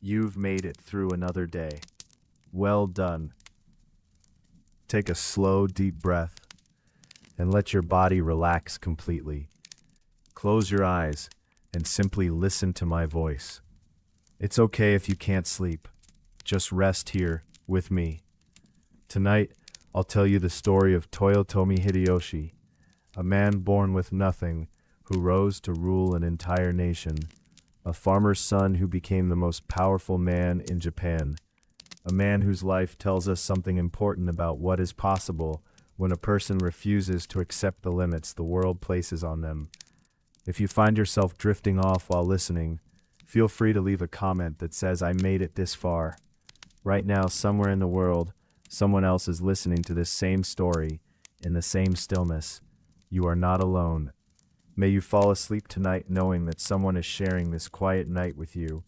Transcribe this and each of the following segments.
You've made it through another day. Well done. Take a slow, deep breath and let your body relax completely. Close your eyes and simply listen to my voice. It's okay if you can't sleep. Just rest here with me. Tonight, I'll tell you the story of Toyotomi Hideyoshi, a man born with nothing who rose to rule an entire nation, a farmer's son who became the most powerful man in Japan, a man whose life tells us something important about what is possible when a person refuses to accept the limits the world places on them. If you find yourself drifting off while listening, feel free to leave a comment that says, "I made it this far." Right now, somewhere in the world, someone else is listening to this same story in the same stillness. You are not alone. May you fall asleep tonight knowing that someone is sharing this quiet night with you.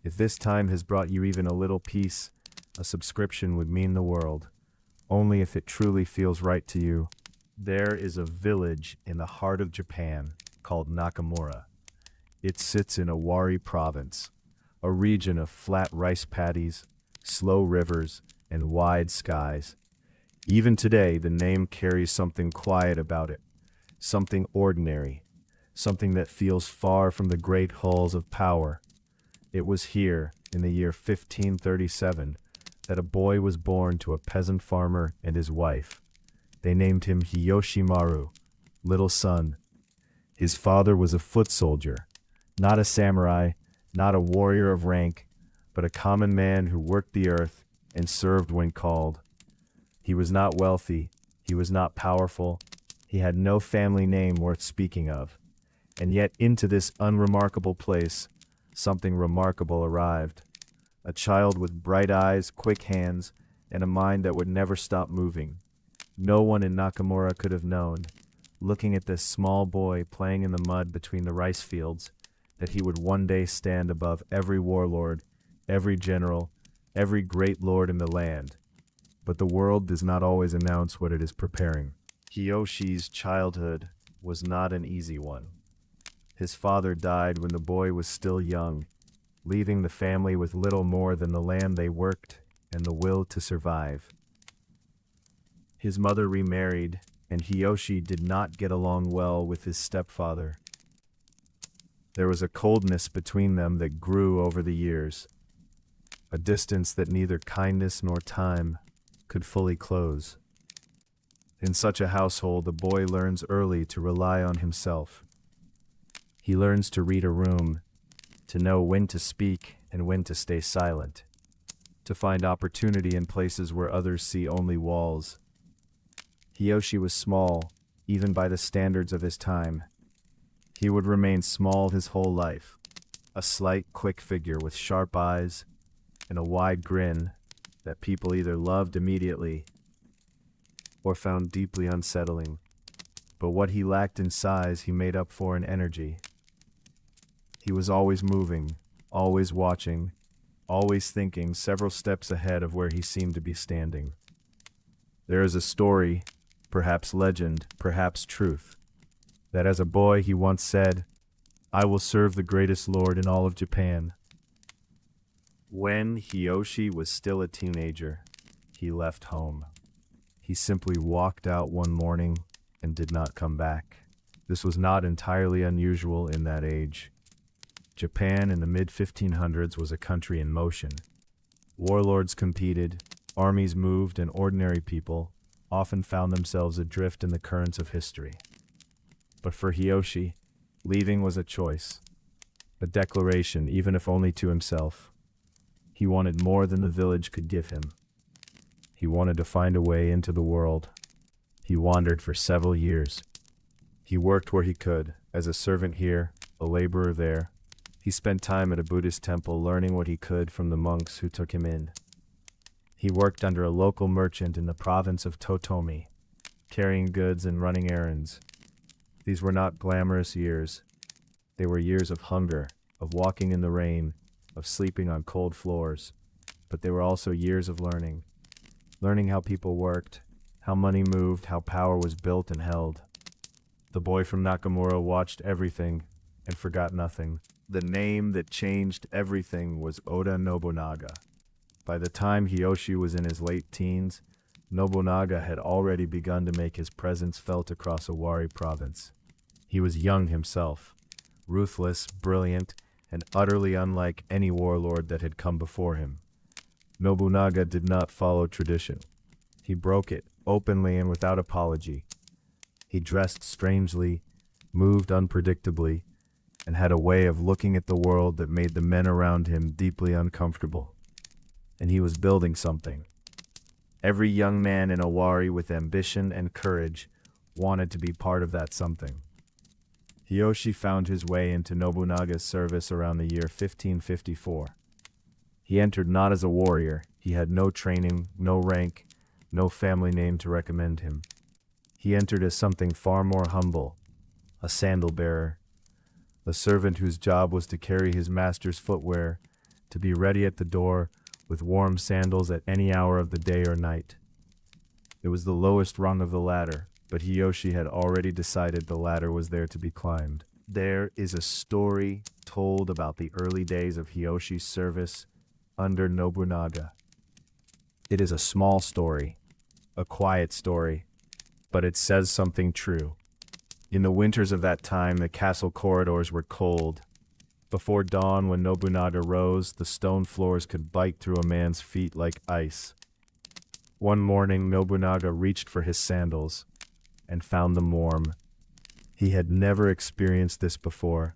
If this time has brought you even a little peace, a subscription would mean the world. Only if it truly feels right to you. There is a village in the heart of Japan called Nakamura. It sits in Owari province, a region of flat rice paddies, slow rivers, and wide skies. Even today, the name carries something quiet about it, something ordinary, something that feels far from the great halls of power. It was here, in the year 1537, that a boy was born to a peasant farmer and his wife. They named him Hiyoshimaru, little son. His father was a foot soldier, not a samurai, not a warrior of rank, but a common man who worked the earth and served when called. He was not wealthy, he was not powerful, he had no family name worth speaking of. And yet into this unremarkable place, something remarkable arrived. A child with bright eyes, quick hands, and a mind that would never stop moving. No one in Nakamura could have known, looking at this small boy playing in the mud between the rice fields, that he would one day stand above every warlord, every general, every great lord in the land. But the world does not always announce what it is preparing. Hiyoshi's childhood was not an easy one. His father died when the boy was still young, leaving the family with little more than the land they worked and the will to survive. His mother remarried, and Hiyoshi did not get along well with his stepfather. There was a coldness between them that grew over the years, a distance that neither kindness nor time could fully close. In such a household, the boy learns early to rely on himself. He learns to read a room, to know when to speak and when to stay silent, to find opportunity in places where others see only walls. Hiyoshi was small, even by the standards of his time. He would remain small his whole life, a slight, quick figure with sharp eyes and a wide grin that people either loved immediately or found deeply unsettling. But what he lacked in size, he made up for in energy. He was always moving, always watching, always thinking several steps ahead of where he seemed to be standing. There is a story, perhaps legend, perhaps truth, that as a boy he once said, "I will serve the greatest lord in all of Japan." When Hiyoshi was still a teenager, he left home. He simply walked out one morning and did not come back. This was not entirely unusual in that age. Japan in the mid-1500s was a country in motion. Warlords competed, armies moved, and ordinary people often found themselves adrift in the currents of history. But for Hiyoshi, leaving was a choice, a declaration, even if only to himself. He wanted more than the village could give him. He wanted to find a way into the world. He wandered for several years. He worked where he could, as a servant here, a laborer there. He spent time at a Buddhist temple learning what he could from the monks who took him in. He worked under a local merchant in the province of Toyotomi, carrying goods and running errands. These were not glamorous years. They were years of hunger, of walking in the rain, of sleeping on cold floors. But they were also years of learning how people worked, how money moved, how power was built and held. The boy from Nakamura watched everything and forgot nothing. The name that changed everything was Oda Nobunaga. By the time Hideyoshi was in his late teens, Nobunaga had already begun to make his presence felt across Owari province. He was young himself, ruthless, brilliant, and utterly unlike any warlord that had come before him. Nobunaga did not follow tradition. He broke it, openly and without apology. He dressed strangely, moved unpredictably, and had a way of looking at the world that made the men around him deeply uncomfortable. And he was building something. Every young man in Owari with ambition and courage wanted to be part of that something. Hideyoshi found his way into Nobunaga's service around the year 1554. He entered not as a warrior. He had no training, no rank, no family name to recommend him. He entered as something far more humble, a sandal bearer, a servant whose job was to carry his master's footwear, to be ready at the door with warm sandals at any hour of the day or night. It was the lowest rung of the ladder, but Hideyoshi had already decided the ladder was there to be climbed. There is a story told about the early days of Hideyoshi's service under Nobunaga. It is a small story, a quiet story, but it says something true. In the winters of that time, the castle corridors were cold. Before dawn, when Nobunaga rose, the stone floors could bite through a man's feet like ice. One morning, Nobunaga reached for his sandals and found them warm. He had never experienced this before.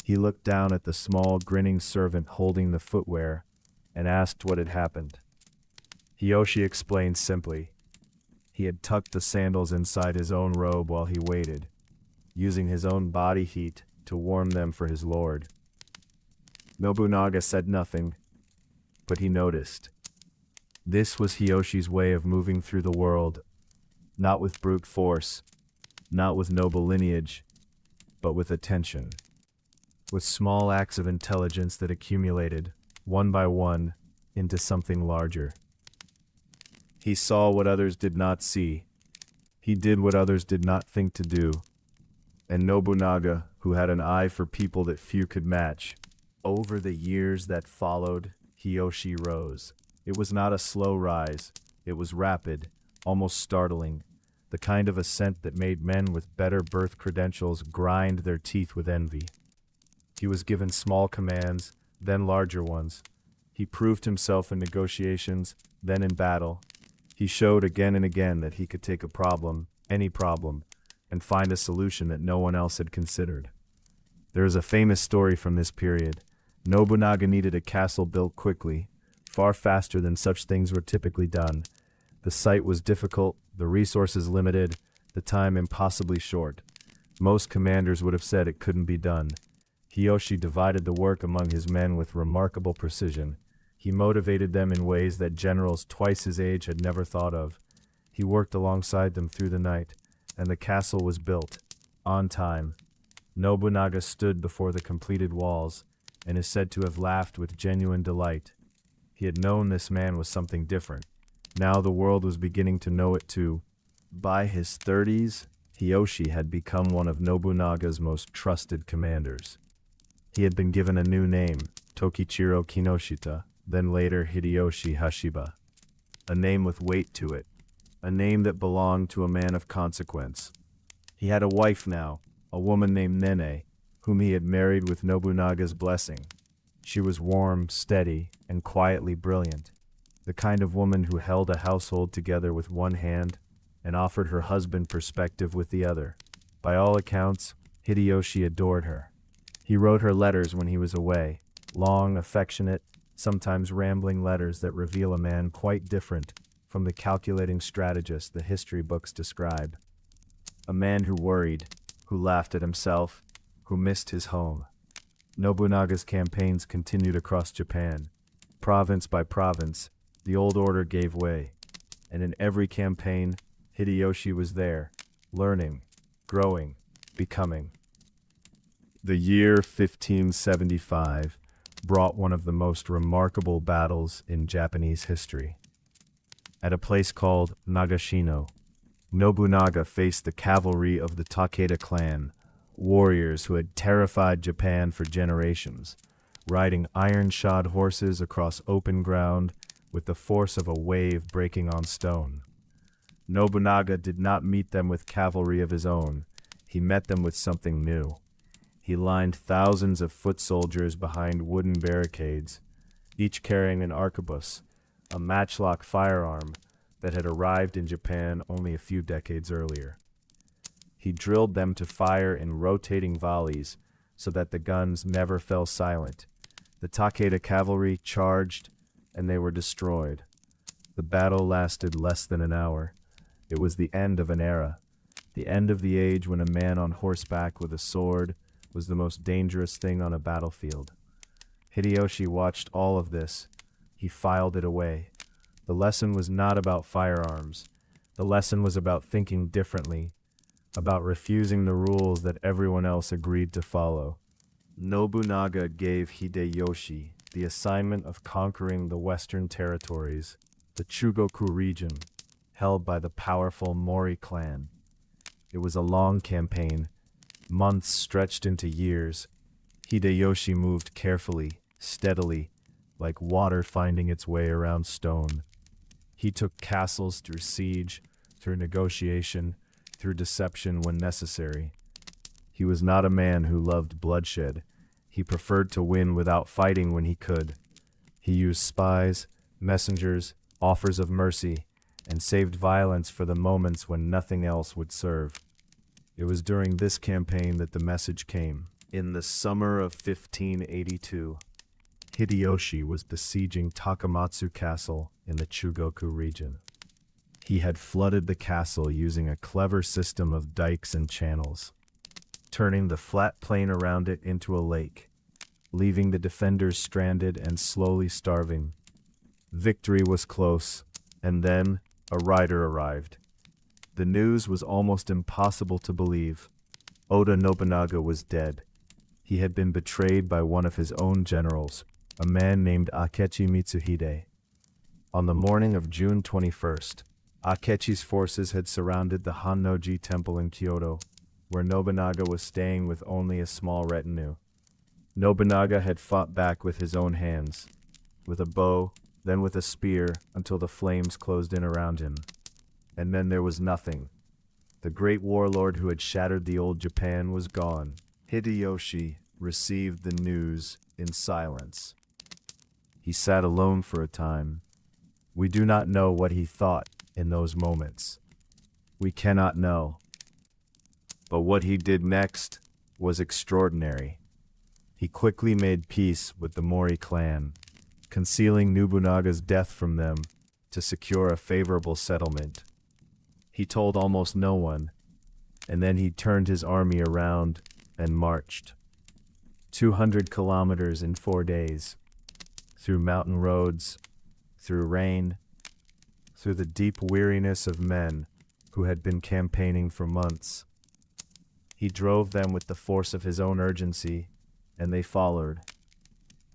He looked down at the small, grinning servant holding the footwear and asked what had happened. Hideyoshi explained simply. He had tucked the sandals inside his own robe while he waited, using his own body heat to warm them for his lord. Nobunaga said nothing, but he noticed. This was Hideyoshi's way of moving through the world, not with brute force, not with noble lineage, but with attention, with small acts of intelligence that accumulated, one by one, into something larger. He saw what others did not see. He did what others did not think to do. And Nobunaga, who had an eye for people that few could match. Over the years that followed, Hideyoshi rose. It was not a slow rise. It was rapid, almost startling, the kind of ascent that made men with better birth credentials grind their teeth with envy. He was given small commands, then larger ones. He proved himself in negotiations, then in battle. He showed again and again that he could take a problem, any problem, and find a solution that no one else had considered. There is a famous story from this period. Nobunaga needed a castle built quickly, far faster than such things were typically done. The site was difficult, the resources limited, the time impossibly short. Most commanders would have said it couldn't be done. Hideyoshi divided the work among his men with remarkable precision. He motivated them in ways that generals twice his age had never thought of. He worked alongside them through the night, and the castle was built, on time. Nobunaga stood before the completed walls, and is said to have laughed with genuine delight. He had known this man was something different. Now the world was beginning to know it too. By his 30s, Hideyoshi had become one of Nobunaga's most trusted commanders. He had been given a new name, Tokichiro Kinoshita, then later Hideyoshi Hashiba. A name with weight to it, a name that belonged to a man of consequence. He had a wife now, a woman named Nene, whom he had married with Nobunaga's blessing. She was warm, steady, and quietly brilliant, the kind of woman who held a household together with one hand and offered her husband perspective with the other. By all accounts, Hideyoshi adored her. He wrote her letters when he was away, long, affectionate, sometimes rambling letters that reveal a man quite different from the calculating strategist the history books describe. A man who worried, who laughed at himself, who missed his home. Nobunaga's campaigns continued across Japan. Province by province, the old order gave way, and in every campaign, Hideyoshi was there, learning, growing, becoming. The year 1575 brought one of the most remarkable battles in Japanese history. At a place called Nagashino, Nobunaga faced the cavalry of the Takeda clan, warriors who had terrified Japan for generations, riding iron-shod horses across open ground with the force of a wave breaking on stone. Nobunaga did not meet them with cavalry of his own. He met them with something new. He lined thousands of foot soldiers behind wooden barricades, each carrying an arquebus, a matchlock firearm that had arrived in Japan only a few decades earlier. He drilled them to fire in rotating volleys so that the guns never fell silent. The Takeda cavalry charged, and they were destroyed. The battle lasted less than an hour. It was the end of an era, the end of the age when a man on horseback with a sword was the most dangerous thing on a battlefield. Hideyoshi watched all of this. He filed it away. The lesson was not about firearms. The lesson was about thinking differently, about refusing the rules that everyone else agreed to follow. Nobunaga gave Hideyoshi the assignment of conquering the western territories, the Chugoku region, held by the powerful Mori clan. It was a long campaign, months stretched into years. Hideyoshi moved carefully, steadily, like water finding its way around stone. He took castles through siege, through negotiation, through deception when necessary. He was not a man who loved bloodshed. He preferred to win without fighting when he could. He used spies, messengers, offers of mercy, and saved violence for the moments when nothing else would serve. It was during this campaign that the message came. In the summer of 1582, Hideyoshi was besieging Takamatsu Castle in the Chugoku region. He had flooded the castle using a clever system of dikes and channels, turning the flat plain around it into a lake, leaving the defenders stranded and slowly starving. Victory was close, and then a rider arrived. The news was almost impossible to believe. Oda Nobunaga was dead. He had been betrayed by one of his own generals, a man named Akechi Mitsuhide. On the morning of June 21st, Akechi's forces had surrounded the Honnoji temple in Kyoto, where Nobunaga was staying with only a small retinue. Nobunaga had fought back with his own hands, with a bow, then with a spear, until the flames closed in around him. And then there was nothing. The great warlord who had shattered the old Japan was gone. Hideyoshi received the news in silence. He sat alone for a time. We do not know what he thought in those moments. We cannot know. But what he did next was extraordinary. He quickly made peace with the Mori clan, concealing Nobunaga's death from them to secure a favorable settlement. He told almost no one, and then he turned his army around and marched 200 kilometers in 4 days, through mountain roads, through rain, through the deep weariness of men who had been campaigning for months. He drove them with the force of his own urgency, and they followed.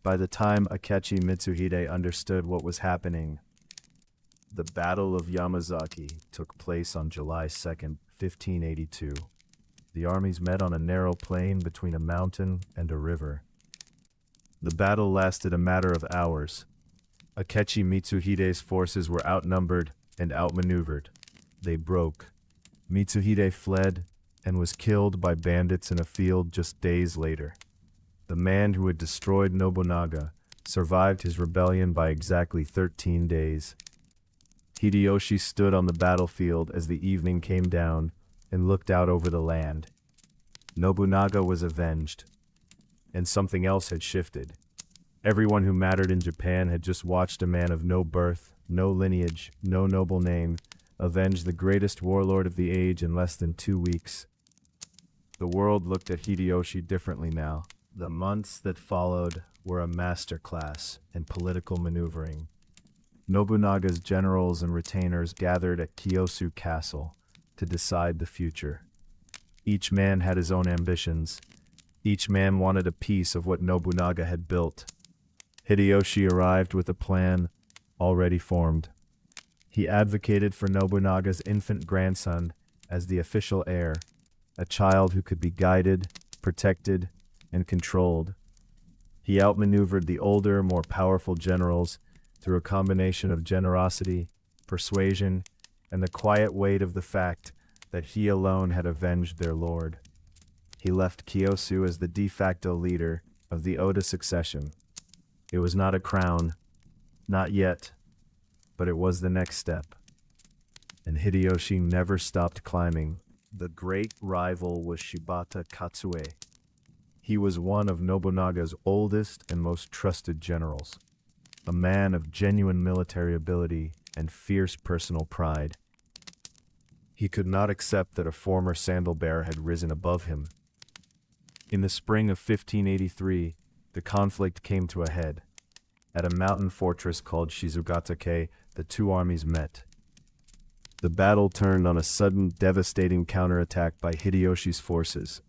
By the time Akechi Mitsuhide understood what was happening, the Battle of Yamazaki took place on July 2nd, 1582. The armies met on a narrow plain between a mountain and a river. The battle lasted a matter of hours. Akechi Mitsuhide's forces were outnumbered and outmaneuvered. They broke. Mitsuhide fled and was killed by bandits in a field just days later. The man who had destroyed Nobunaga survived his rebellion by exactly 13 days. Hideyoshi stood on the battlefield as the evening came down and looked out over the land. Nobunaga was avenged, and something else had shifted. Everyone who mattered in Japan had just watched a man of no birth, no lineage, no noble name, avenge the greatest warlord of the age in less than 2 weeks. The world looked at Hideyoshi differently now. The months that followed were a masterclass in political maneuvering. Nobunaga's generals and retainers gathered at Kiyosu Castle to decide the future. Each man had his own ambitions. Each man wanted a piece of what Nobunaga had built. Hideyoshi arrived with a plan already formed. He advocated for Nobunaga's infant grandson as the official heir, a child who could be guided, protected, and controlled. He outmaneuvered the older, more powerful generals through a combination of generosity, persuasion, and the quiet weight of the fact that he alone had avenged their lord. He left Kiyosu as the de facto leader of the Oda succession. It was not a crown, not yet, but it was the next step. And Hideyoshi never stopped climbing. The great rival was Shibata Katsue. He was one of Nobunaga's oldest and most trusted generals, a man of genuine military ability and fierce personal pride. He could not accept that a former sandal bearer had risen above him. In the spring of 1583, the conflict came to a head. At a mountain fortress called Shizugatake, the two armies met. The battle turned on a sudden, devastating counterattack by Hideyoshi's forces.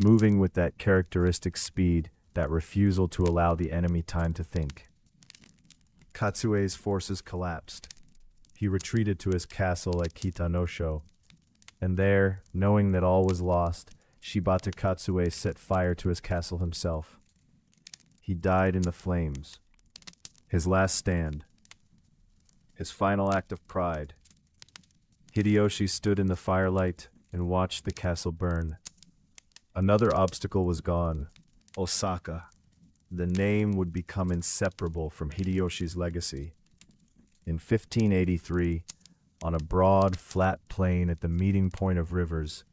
Moving with that characteristic speed, that refusal to allow the enemy time to think. Katsue's forces collapsed. He retreated to his castle at Kitanosho, and there, knowing that all was lost, Shibata Katsue set fire to his castle himself. He died in the flames. His last stand. His final act of pride. Hideyoshi stood in the firelight and watched the castle burn. Another obstacle was gone. Osaka. The name would become inseparable from Hideyoshi's legacy. In 1583, on a broad, flat plain at the meeting point of rivers,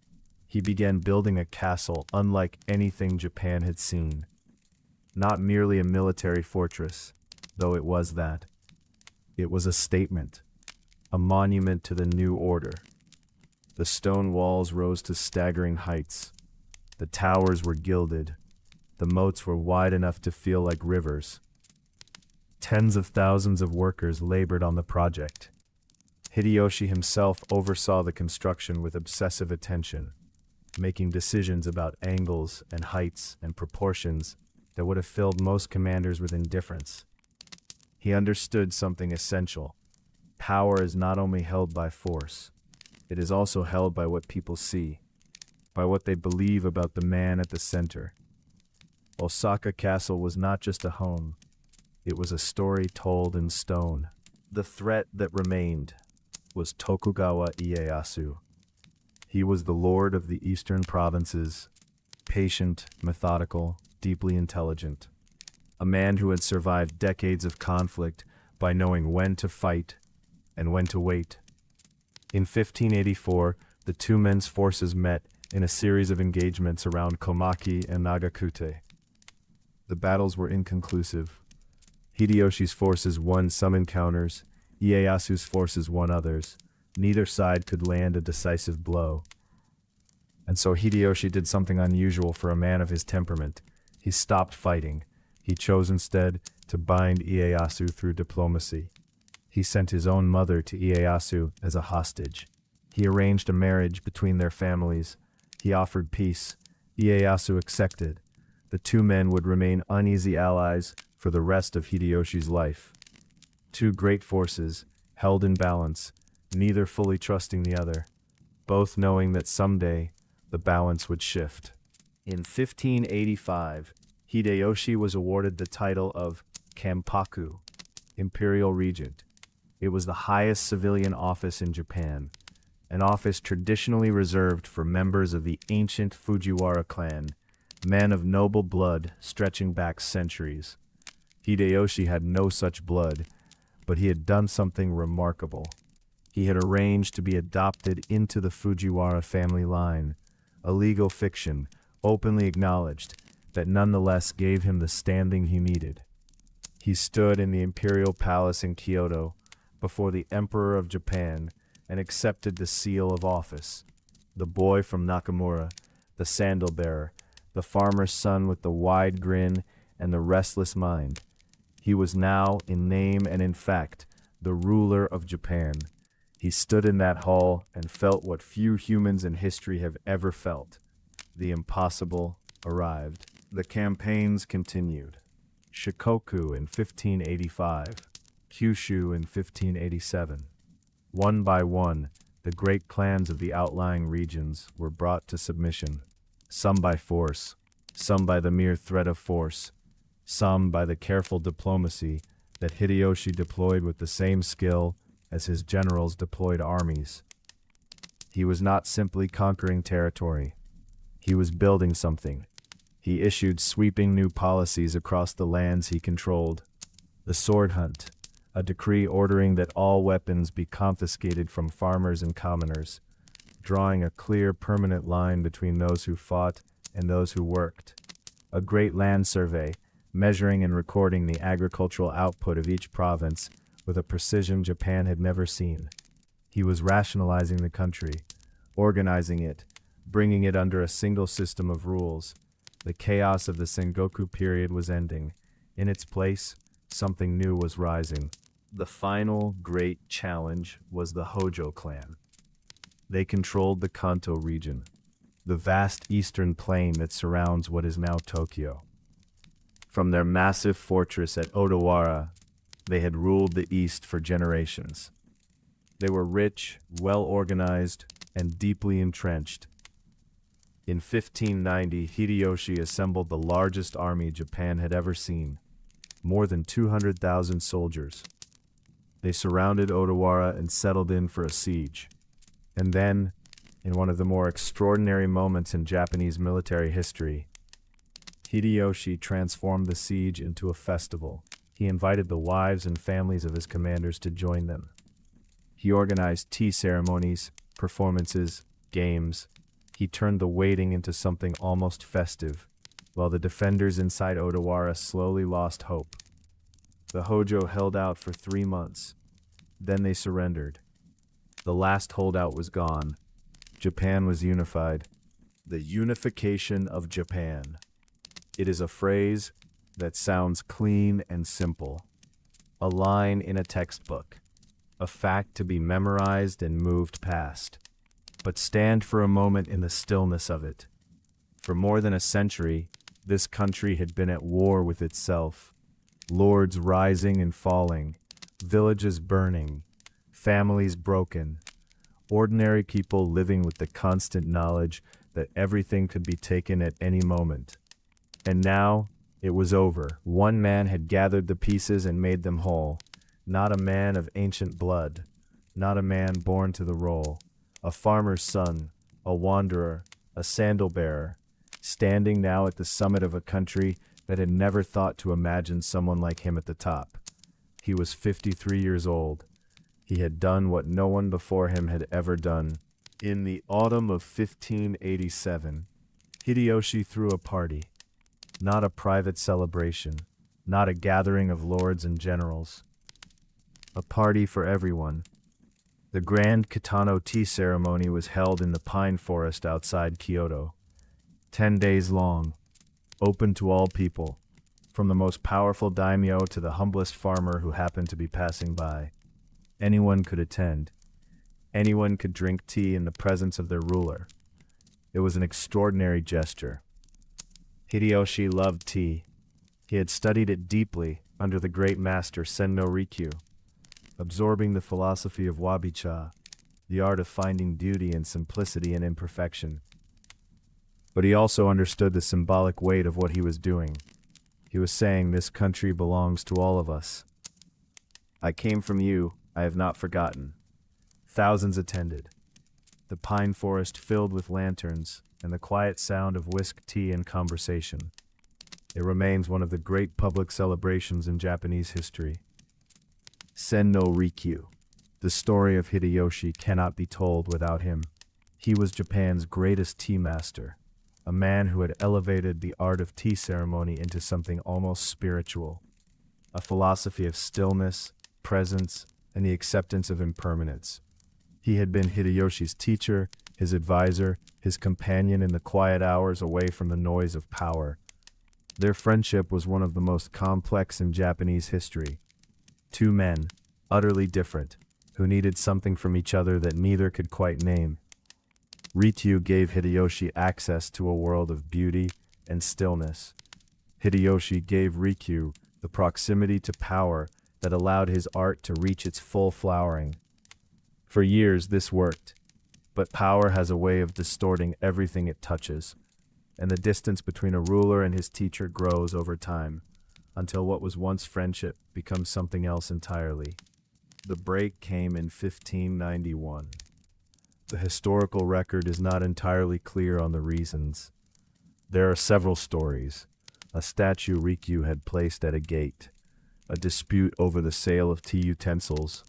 he began building a castle unlike anything Japan had seen. Not merely a military fortress, though it was that. It was a statement, a monument to the new order. The stone walls rose to staggering heights. The towers were gilded. The moats were wide enough to feel like rivers. Tens of thousands of workers labored on the project. Hideyoshi himself oversaw the construction with obsessive attention, making decisions about angles and heights and proportions that would have filled most commanders with indifference. He understood something essential. Power is not only held by force, it is also held by what people see, by what they believe about the man at the center. Osaka Castle was not just a home, it was a story told in stone. The threat that remained was Tokugawa Ieyasu. He was the lord of the eastern provinces, patient, methodical, deeply intelligent. A man who had survived decades of conflict by knowing when to fight and when to wait. In 1584, the two men's forces met in a series of engagements around Komaki and Nagakute. The battles were inconclusive. Hideyoshi's forces won some encounters, Ieyasu's forces won others. Neither side could land a decisive blow. And so Hideyoshi did something unusual for a man of his temperament. He stopped fighting. He chose instead to bind Ieyasu through diplomacy. He sent his own mother to Ieyasu as a hostage. He arranged a marriage between their families. He offered peace. Ieyasu accepted. The two men would remain uneasy allies for the rest of Hideyoshi's life. Two great forces, held in balance, neither fully trusting the other, both knowing that someday the balance would shift. In 1585, Hideyoshi was awarded the title of Kampaku, Imperial Regent. It was the highest civilian office in Japan, an office traditionally reserved for members of the ancient Fujiwara clan, men of noble blood stretching back centuries. Hideyoshi had no such blood, but he had done something remarkable. He had arranged to be adopted into the Fujiwara family line, a legal fiction, openly acknowledged, that nonetheless gave him the standing he needed. He stood in the imperial palace in Kyoto before the Emperor of Japan and accepted the seal of office. The boy from Nakamura, the sandal bearer, the farmer's son with the wide grin and the restless mind. He was now, in name and in fact, the ruler of Japan. He stood in that hall and felt what few humans in history have ever felt. The impossible arrived. The campaigns continued. Shikoku in 1585, Kyushu in 1587. One by one, the great clans of the outlying regions were brought to submission, some by force, some by the mere threat of force, some by the careful diplomacy that Hideyoshi deployed with the same skill as his generals deployed armies. He was not simply conquering territory. He was building something. He issued sweeping new policies across the lands he controlled. The sword hunt, a decree ordering that all weapons be confiscated from farmers and commoners, drawing a clear permanent line between those who fought and those who worked. A great land survey, measuring and recording the agricultural output of each province with a precision Japan had never seen. He was rationalizing the country, organizing it, bringing it under a single system of rules. The chaos of the Sengoku period was ending. In its place, something new was rising. The final great challenge was the Hojo clan. They controlled the Kanto region, the vast eastern plain that surrounds what is now Tokyo. From their massive fortress at Odawara, they had ruled the East for generations. They were rich, well-organized, and deeply entrenched. In 1590, Hideyoshi assembled the largest army Japan had ever seen, more than 200,000 soldiers. They surrounded Odawara and settled in for a siege. And then, in one of the more extraordinary moments in Japanese military history, Hideyoshi transformed the siege into a festival. He invited the wives and families of his commanders to join them. He organized tea ceremonies, performances, games. He turned the waiting into something almost festive, while the defenders inside Odawara slowly lost hope. The Hojo held out for 3 months. Then they surrendered. The last holdout was gone. Japan was unified. The unification of Japan. It is a phrase that sounds clean and simple. A line in a textbook. A fact to be memorized and moved past. But stand for a moment in the stillness of it. For more than a century, this country had been at war with itself. Lords rising and falling, villages burning, families broken, ordinary people living with the constant knowledge that everything could be taken at any moment. And now, it was over. One man had gathered the pieces and made them whole. Not a man of ancient blood, not a man born to the role. A farmer's son, a wanderer, a sandal-bearer, standing now at the summit of a country that had never thought to imagine someone like him at the top. He was 53 years old. He had done what no one before him had ever done. In the autumn of 1587, Hideyoshi threw a party. Not a private celebration, not a gathering of lords and generals. A party for everyone. The grand Kitano tea ceremony was held in the pine forest outside Kyoto. 10 days long, open to all people, from the most powerful daimyo to the humblest farmer who happened to be passing by. Anyone could attend. Anyone could drink tea in the presence of their ruler. It was an extraordinary gesture. Hideyoshi loved tea. He had studied it deeply under the great master Senno Rikyu, absorbing the philosophy of wabi-cha, the art of finding beauty in simplicity and imperfection. But he also understood the symbolic weight of what he was doing. He was saying, this country belongs to all of us. I came from you, I have not forgotten. Thousands attended. The pine forest filled with lanterns and the quiet sound of whisked tea and conversation. It remains one of the great public celebrations in Japanese history. Senno Rikyu. The story of Hideyoshi cannot be told without him. He was Japan's greatest tea master, a man who had elevated the art of tea ceremony into something almost spiritual, a philosophy of stillness, presence, and the acceptance of impermanence. He had been Hideyoshi's teacher, his advisor, his companion in the quiet hours away from the noise of power. Their friendship was one of the most complex in Japanese history. Two men, utterly different, who needed something from each other that neither could quite name. Rikyu gave Hideyoshi access to a world of beauty and stillness. Hideyoshi gave Rikyu the proximity to power that allowed his art to reach its full flowering. For years this worked, but power has a way of distorting everything it touches, and the distance between a ruler and his teacher grows over time, until what was once friendship becomes something else entirely. The break came in 1591. The historical record is not entirely clear on the reasons. There are several stories. A statue Rikyu had placed at a gate, a dispute over the sale of tea utensils,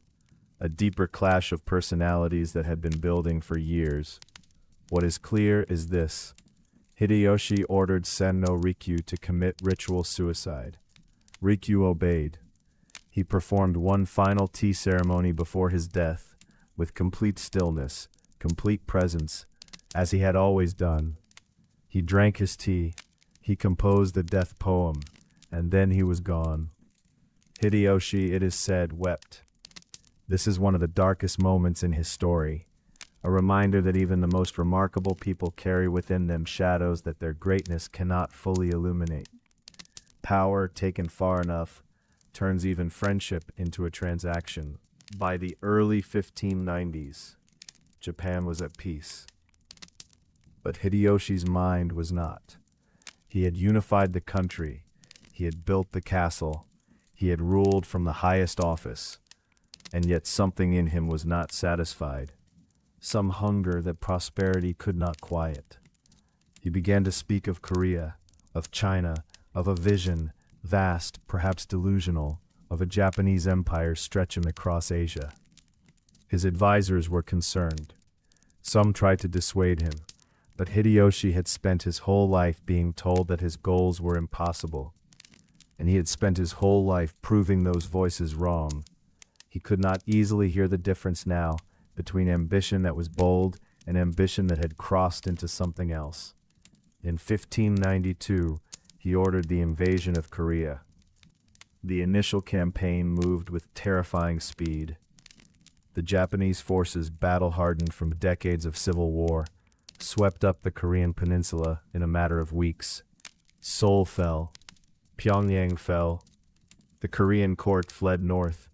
a deeper clash of personalities that had been building for years. What is clear is this: Hideyoshi ordered Sen no Rikyu to commit ritual suicide. Rikyu obeyed. He performed one final tea ceremony before his death, with complete stillness, complete presence, as he had always done. He drank his tea, he composed a death poem, and then he was gone. Hideyoshi, it is said, wept. This is one of the darkest moments in his story, a reminder that even the most remarkable people carry within them shadows that their greatness cannot fully illuminate. Power, taken far enough, turns even friendship into a transaction. By the early 1590s, Japan was at peace. But Hideyoshi's mind was not. He had unified the country, he had built the castle, he had ruled from the highest office, and yet something in him was not satisfied, some hunger that prosperity could not quiet. He began to speak of Korea, of China, of a vision, vast, perhaps delusional, of a Japanese empire stretching across Asia. His advisors were concerned. Some tried to dissuade him, but Hideyoshi had spent his whole life being told that his goals were impossible, and he had spent his whole life proving those voices wrong. He could not easily hear the difference now between ambition that was bold and ambition that had crossed into something else. In 1592, he ordered the invasion of Korea. The initial campaign moved with terrifying speed. The Japanese forces, battle-hardened from decades of civil war, swept up the Korean peninsula in a matter of weeks. Seoul fell. Pyongyang fell. The Korean court fled north.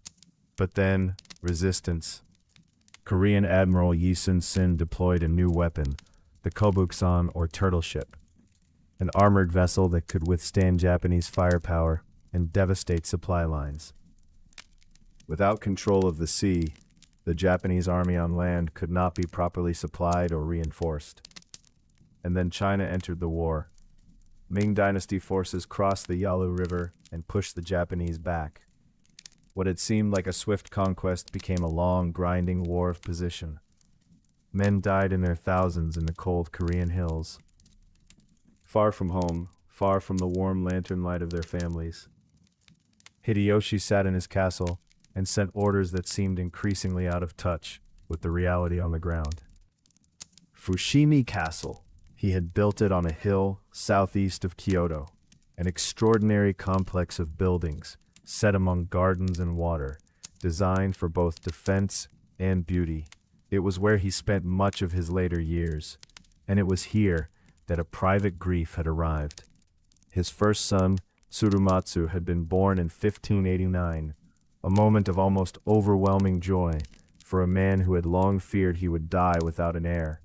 But then, resistance. Korean Admiral Yi Sun-sin deployed a new weapon, the Kobuksan, or turtle ship, an armored vessel that could withstand Japanese firepower and devastate supply lines. Without control of the sea, the Japanese army on land could not be properly supplied or reinforced. And then China entered the war. Ming Dynasty forces crossed the Yalu River and pushed the Japanese back. What had seemed like a swift conquest became a long, grinding war of position. Men died in their thousands in the cold Korean hills, far from home, far from the warm lantern light of their families. Hideyoshi sat in his castle and sent orders that seemed increasingly out of touch with the reality on the ground. Fushimi Castle. He had built it on a hill southeast of Kyoto, an extraordinary complex of buildings set among gardens and water, designed for both defense and beauty. It was where he spent much of his later years, and it was here that a private grief had arrived. His first son, Tsurumatsu, had been born in 1589, a moment of almost overwhelming joy for a man who had long feared he would die without an heir.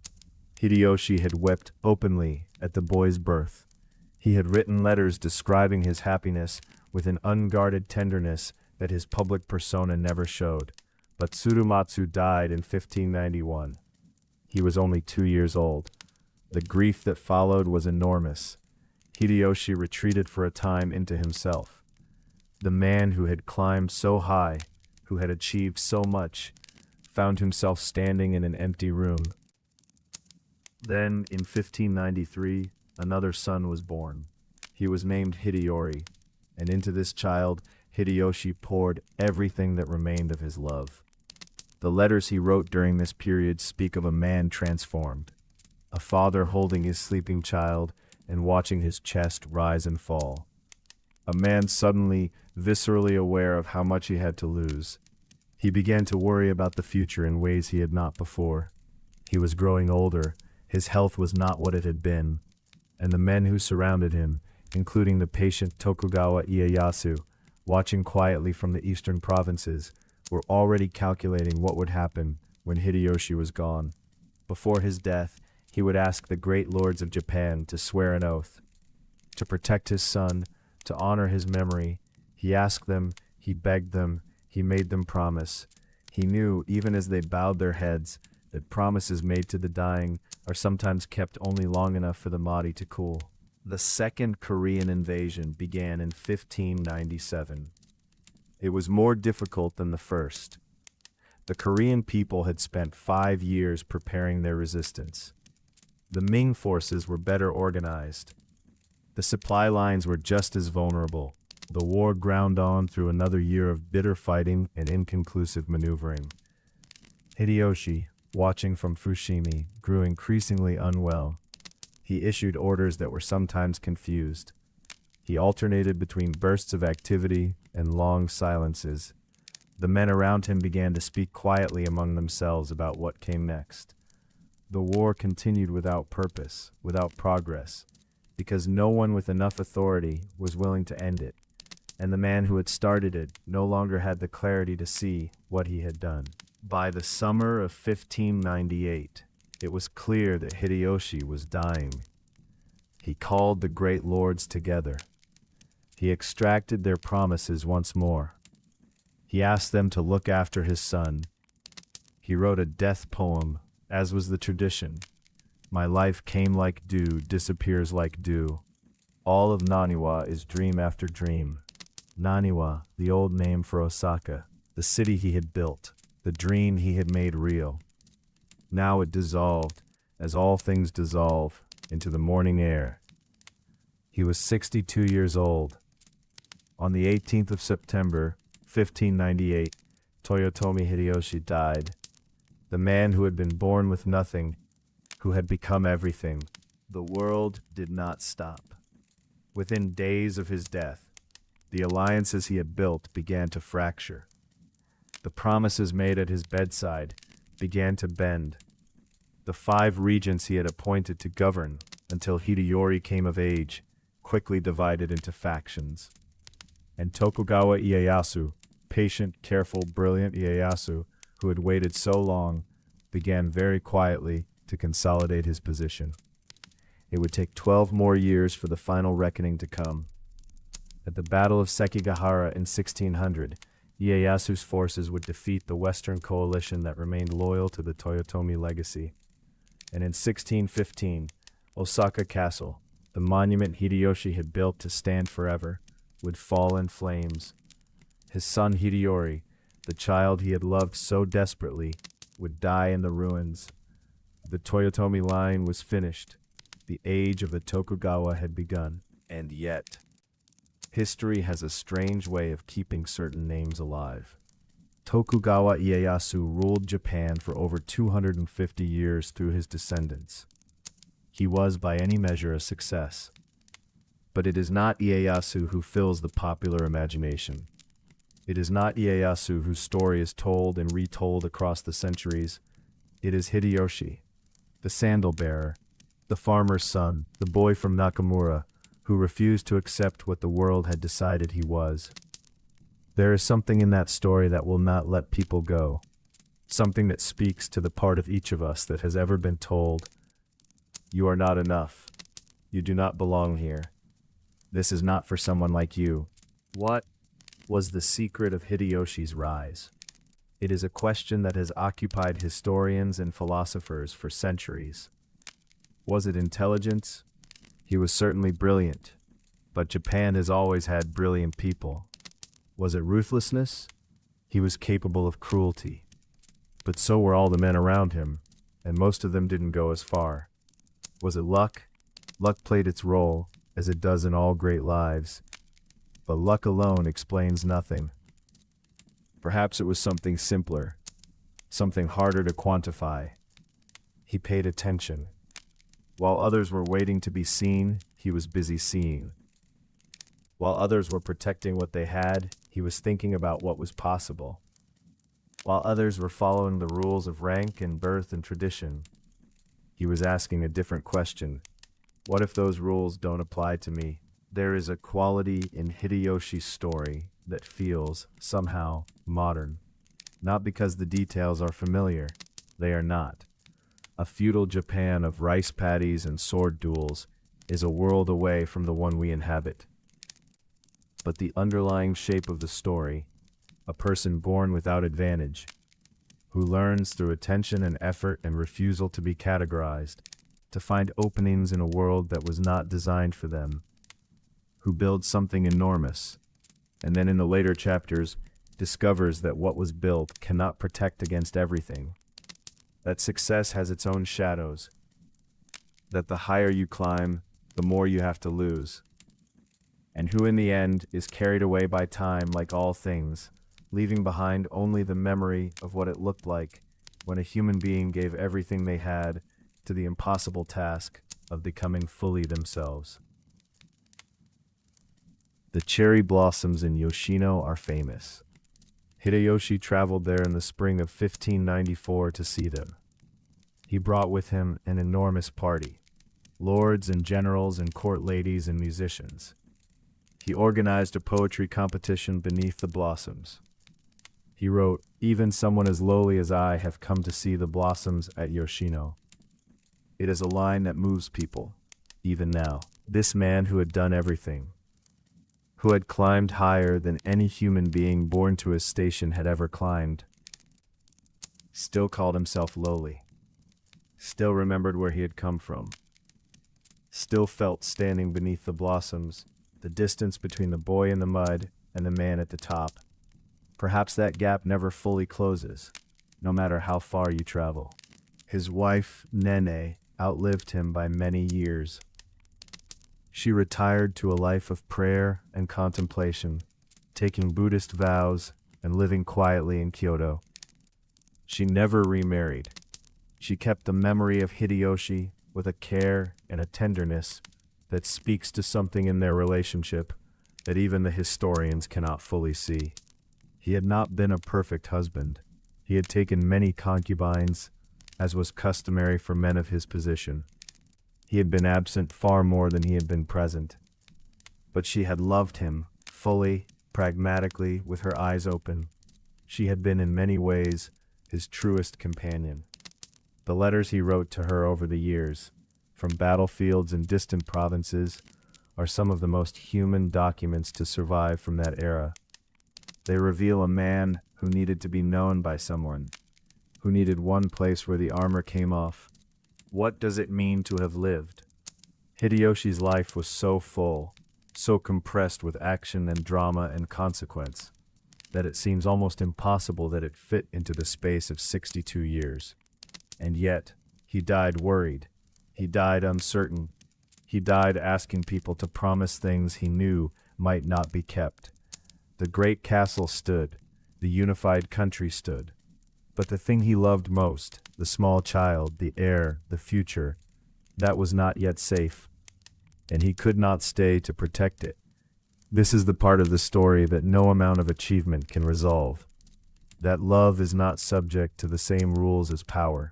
Hideyoshi had wept openly at the boy's birth. He had written letters describing his happiness with an unguarded tenderness that his public persona never showed. But Tsurumatsu died in 1591. He was only 2 years old. The grief that followed was enormous. Hideyoshi retreated for a time into himself. The man who had climbed so high, who had achieved so much, found himself standing in an empty room. Then, in 1593, another son was born. He was named Hideyori, and into this child, Hideyoshi poured everything that remained of his love. The letters he wrote during this period speak of a man transformed, a father holding his sleeping child and watching his chest rise and fall, a man suddenly, viscerally aware of how much he had to lose. He began to worry about the future in ways he had not before. He was growing older, his health was not what it had been, and the men who surrounded him, including the patient Tokugawa Ieyasu, watching quietly from the eastern provinces, were already calculating what would happen when Hideyoshi was gone. Before his death, he would ask the great lords of Japan to swear an oath. To protect his son, to honor his memory, he asked them, he begged them, he made them promise. He knew, even as they bowed their heads, that promises made to the dying are sometimes kept only long enough for the body to cool. The Second Korean invasion began in 1597. It was more difficult than the first. The Korean people had spent 5 years preparing their resistance. The Ming forces were better organized. The supply lines were just as vulnerable. The war ground on through another year of bitter fighting and inconclusive maneuvering. Hideyoshi, watching from Fushimi, grew increasingly unwell. He issued orders that were sometimes confused. He alternated between bursts of activity and long silences. The men around him began to speak quietly among themselves about what came next. The war continued without purpose, without progress, because no one with enough authority was willing to end it, and the man who had started it no longer had the clarity to see what he had done. By the summer of 1598, it was clear that Hideyoshi was dying. He called the great lords together. He extracted their promises once more. He asked them to look after his son. He wrote a death poem, as was the tradition. My life came like dew, disappears like dew. All of Naniwa is dream after dream. Naniwa, the old name for Osaka, the city he had built, the dream he had made real. Now it dissolved, as all things dissolve, into the morning air. He was 62 years old. On the 18th of September, 1598, Toyotomi Hideyoshi died. The man who had been born with nothing, who had become everything. The world did not stop. Within days of his death, the alliances he had built began to fracture. The promises made at his bedside began to bend. The 5 regents he had appointed to govern until Hideyori came of age quickly divided into factions. And Tokugawa Ieyasu, patient, careful, brilliant Ieyasu, who had waited so long, began very quietly to consolidate his position. It would take 12 more years for the final reckoning to come. At the Battle of Sekigahara in 1600, Ieyasu's forces would defeat the Western coalition that remained loyal to the Toyotomi legacy. And in 1615, Osaka Castle, the monument Hideyoshi had built to stand forever, would fall in flames. His son Hideyori, the child he had loved so desperately, would die in the ruins. The Toyotomi line was finished. The age of the Tokugawa had begun. And yet, history has a strange way of keeping certain names alive. Tokugawa Ieyasu ruled Japan for over 250 years through his descendants. He was by any measure a success. But it is not Ieyasu who fills the popular imagination. It is not Ieyasu whose story is told and retold across the centuries. It is Hideyoshi, the sandal bearer, the farmer's son, the boy from Nakamura, who refused to accept what the world had decided he was. There is something in that story that will not let people go, something that speaks to the part of each of us that has ever been told, "You are not enough. You do not belong here. This is not for someone like you." What was the secret of Hideyoshi's rise? It is a question that has occupied historians and philosophers for centuries. Was it intelligence? He was certainly brilliant, but Japan has always had brilliant people. Was it ruthlessness? He was capable of cruelty. But so were all the men around him, and most of them didn't go as far. Was it luck? Luck played its role, as it does in all great lives. But luck alone explains nothing. Perhaps it was something simpler, something harder to quantify. He paid attention. While others were waiting to be seen, he was busy seeing. While others were protecting what they had, he was thinking about what was possible. While others were following the rules of rank and birth and tradition, he was asking a different question. What if those rules don't apply to me? There is a quality in Hideyoshi's story that feels, somehow, modern. Not because the details are familiar, They are not. A feudal Japan of rice paddies and sword duels is a world away from the one we inhabit. But the underlying shape of the story, a person born without advantage, who learns through attention and effort and refusal to be categorized, to find openings in a world that was not designed for them, who builds something enormous, and then in the later chapters discovers that what was built cannot protect against everything, that success has its own shadows, that the higher you climb, the more you have to lose, and who in the end is carried away by time like all things, leaving behind only the memory of what it looked like when a human being gave everything they had to the impossible task of becoming fully themselves. The cherry blossoms in Yoshino are famous. Hideyoshi traveled there in the spring of 1594 to see them. He brought with him an enormous party, lords and generals and court ladies and musicians. He organized a poetry competition beneath the blossoms. He wrote, "Even someone as lowly as I have come to see the blossoms at Yoshino." It is a line that moves people, even now. This man who had done everything, who had climbed higher than any human being born to his station had ever climbed, still called himself lowly, still remembered where he had come from, still felt standing beneath the blossoms, the distance between the boy in the mud and the man at the top. Perhaps that gap never fully closes, no matter how far you travel. His wife, Nene, outlived him by many years. She retired to a life of prayer and contemplation, taking Buddhist vows and living quietly in Kyoto. She never remarried. She kept the memory of Hideyoshi with a care and a tenderness that speaks to something in their relationship that even the historians cannot fully see. He had not been a perfect husband. He had taken many concubines, as was customary for men of his position. He had been absent far more than he had been present. But she had loved him, fully, pragmatically, with her eyes open. She had been in many ways his truest companion. The letters he wrote to her over the years, from battlefields in distant provinces, are some of the most human documents to survive from that era. They reveal a man who needed to be known by someone, who needed one place where the armor came off. What does it mean to have lived? Hideyoshi's life was so full, so compressed with action and drama and consequence, that it seems almost impossible that it fit into the space of 62 years. And yet, he died worried. He died uncertain. He died asking people to promise things he knew might not be kept. The great castle stood, the unified country stood. But the thing he loved most, the small child, the heir, the future, that was not yet safe, and he could not stay to protect it. This is the part of the story that no amount of achievement can resolve. That love is not subject to the same rules as power.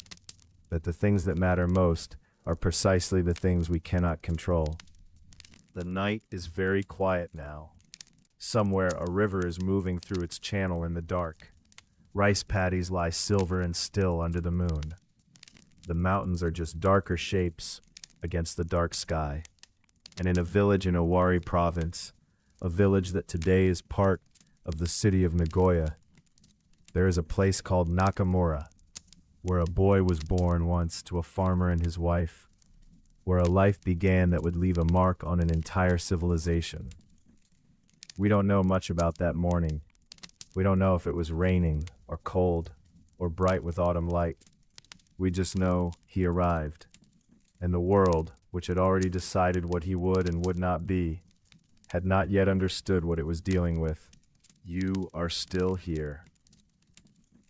That the things that matter most are precisely the things we cannot control. The night is very quiet now. Somewhere a river is moving through its channel in the dark. Rice paddies lie silver and still under the moon. The mountains are just darker shapes against the dark sky. And in a village in Owari province, a village that today is part of the city of Nagoya, there is a place called Nakamura, where a boy was born once to a farmer and his wife, where a life began that would leave a mark on an entire civilization. We don't know much about that morning. We don't know if it was raining or cold or bright with autumn light. We just know he arrived, and the world, which had already decided what he would and would not be, had not yet understood what it was dealing with. You are still here,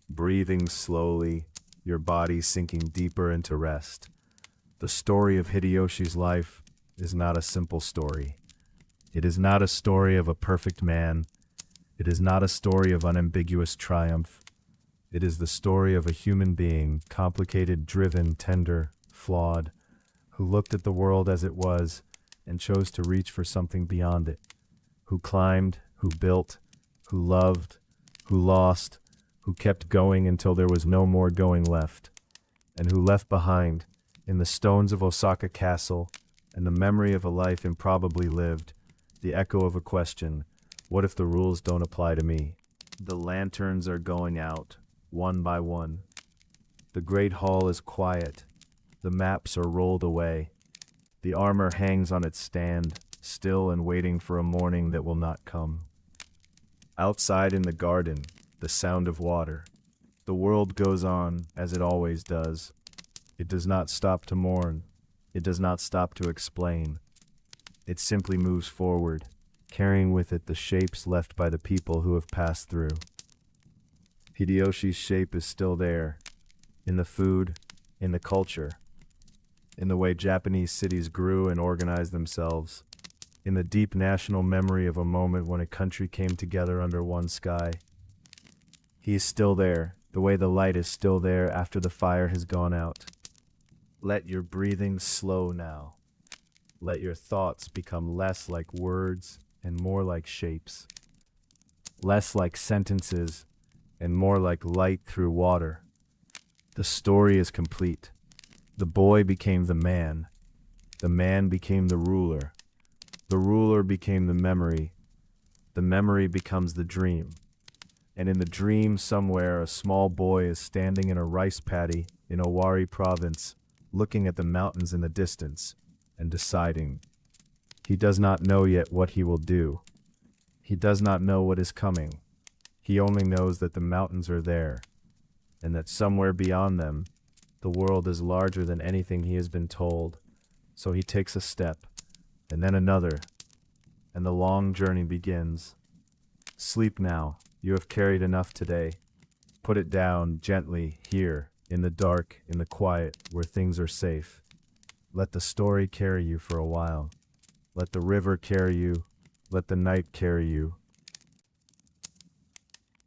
breathing slowly, your body sinking deeper into rest. The story of Hideyoshi's life is not a simple story. It is not a story of a perfect man. It is not a story of unambiguous triumph. It is the story of a human being, complicated, driven, tender, flawed, who looked at the world as it was and chose to reach for something beyond it, who climbed, who built, who loved, who lost, who kept going until there was no more going left. and who left behind, in the stones of Osaka Castle, and the memory of a life improbably lived, the echo of a question, what if the rules don't apply to me? The lanterns are going out, one by one. The great hall is quiet. The maps are rolled away. The armor hangs on its stand, still and waiting for a morning that will not come. Outside in the garden, the sound of water. The world goes on, as it always does. It does not stop to mourn. It does not stop to explain. It simply moves forward, carrying with it the shapes left by the people who have passed through. Hideyoshi's shape is still there, in the food, in the culture, in the way Japanese cities grew and organized themselves, in the deep national memory of a moment when a country came together under one sky. He is still there, the way the light is still there after the fire has gone out. Let your breathing slow now. Let your thoughts become less like words and more like shapes. Less like sentences and more like light through water. The story is complete. The boy became the man. The man became the ruler. The ruler became the memory. The memory becomes the dream. And in the dream somewhere a small boy is standing in a rice paddy in Owari province, looking at the mountains in the distance and deciding. He does not know yet what he will do. He does not know what is coming. He only knows that the mountains are there, and that somewhere beyond them, the world is larger than anything he has been told. So he takes a step, and then another, and the long journey begins. Sleep now. You have carried enough today. Put it down gently here, in the dark, in the quiet, where things are safe. Let the story carry you for a while. Let the river carry you. Let the night carry you.